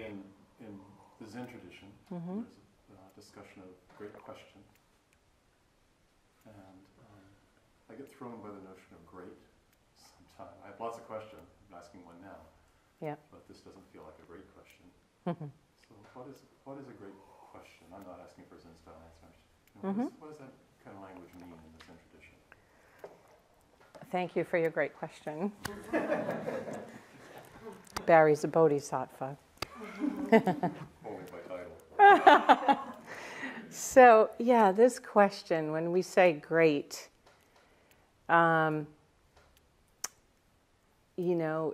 in the Zen tradition, there's a discussion of great question. And I get thrown by the notion of great sometimes. I have lots of questions. I'm asking one now. Yeah. But this doesn't feel like a great question. So what is a great question? I'm not asking for Zen style answers. What does that kind of language mean in the Zen tradition? Thank you for your great question. Barry's a bodhisattva. Only by title. So, yeah, this question, when we say great,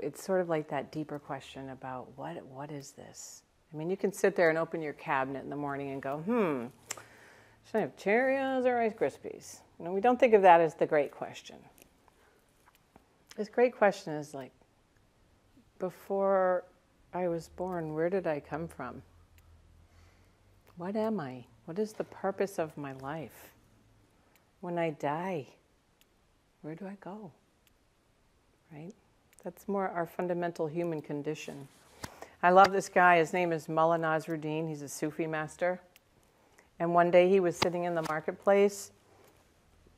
it's sort of like that deeper question about what is this? I mean, you can sit there and open your cabinet in the morning and go, should I have Cheerios or Rice Krispies? We don't think of that as the great question. This great question is like, before I was born, where did I come from? What am I? What is the purpose of my life? When I die, where do I go? Right? That's more our fundamental human condition. I love this guy. His name is Mullah Nasruddin. He's a Sufi master. And one day he was sitting in the marketplace.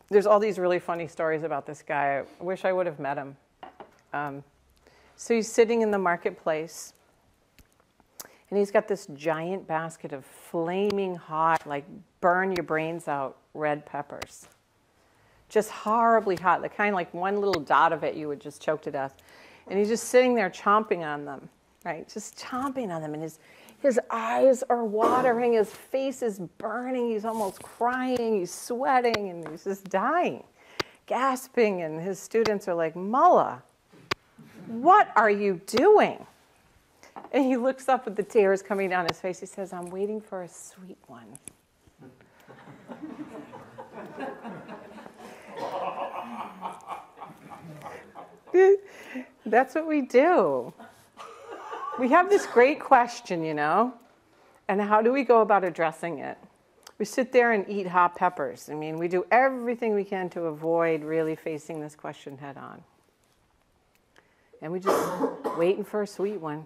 There's all these really funny stories about this guy. I wish I would have met him. So he's sitting in the marketplace, and he's got this giant basket of flaming hot, like burn your brains out, red peppers. Just horribly hot, the kind like one little dot of it you would just choke to death. And he's just sitting there chomping on them, right? Just chomping on them, and his eyes are watering, his face is burning, he's almost crying, he's sweating, and he's just dying, gasping, and his students are like, Mullah, what are you doing? And he looks up with the tears coming down his face. He says, I'm waiting for a sweet one. That's what we do. We have this great question, and how do we go about addressing it? We sit there and eat hot peppers. I mean, we do everything we can to avoid really facing this question head on. And we just waiting for a sweet one,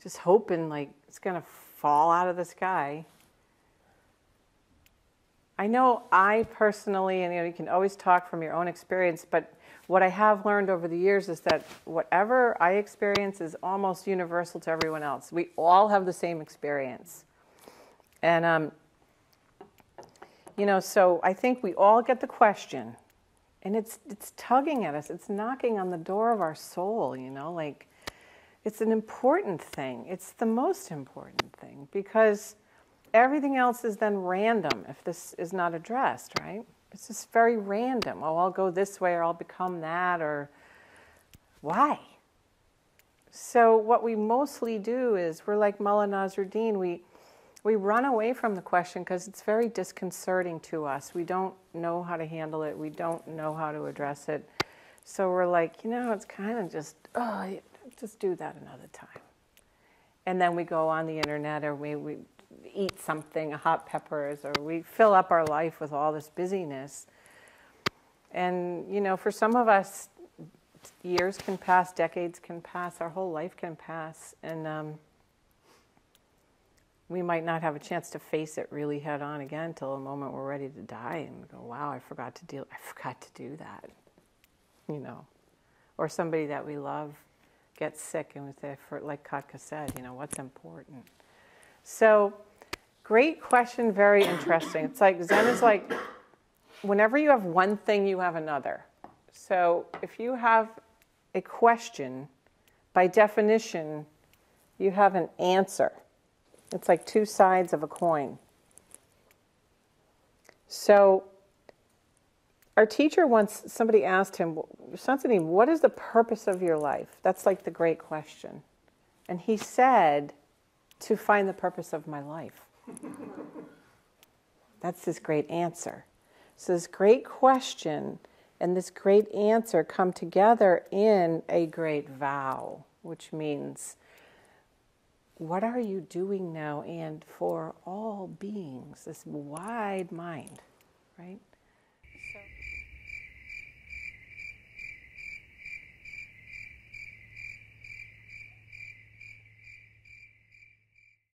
just hoping like it's going to fall out of the sky. I know I personally, and you can always talk from your own experience, but what I have learned over the years is that whatever I experience is almost universal to everyone else. We all have the same experience. And, so I think we all get the question. And it's tugging at us. It's knocking on the door of our soul, like it's an important thing. It's the most important thing because everything else is then random if this is not addressed, right? It's just very random. Oh, I'll go this way or I'll become that or why? So what we mostly do is we're like Mullah Nasruddin. We run away from the question because it's very disconcerting to us. We don't know how to handle it. We don't know how to address it. So we're like, it's kind of just do that another time. And then we go on the internet or we eat something, hot peppers, or we fill up our life with all this busyness. And, for some of us, years can pass, decades can pass, our whole life can pass. And we might not have a chance to face it really head on again until the moment we're ready to die and go, wow, I forgot to do that, Or somebody that we love gets sick and we say, like Katka said, what's important? So, great question, very interesting. It's like, Zen is like, whenever you have one thing, you have another. So, if you have a question, by definition, you have an answer. It's like two sides of a coin. So, our teacher once, somebody asked him, Santini, what is the purpose of your life? That's like the great question. And he said, to find the purpose of my life. That's this great answer. So this great question and this great answer come together in a great vow, which means, what are you doing now and for all beings, this wide mind, right?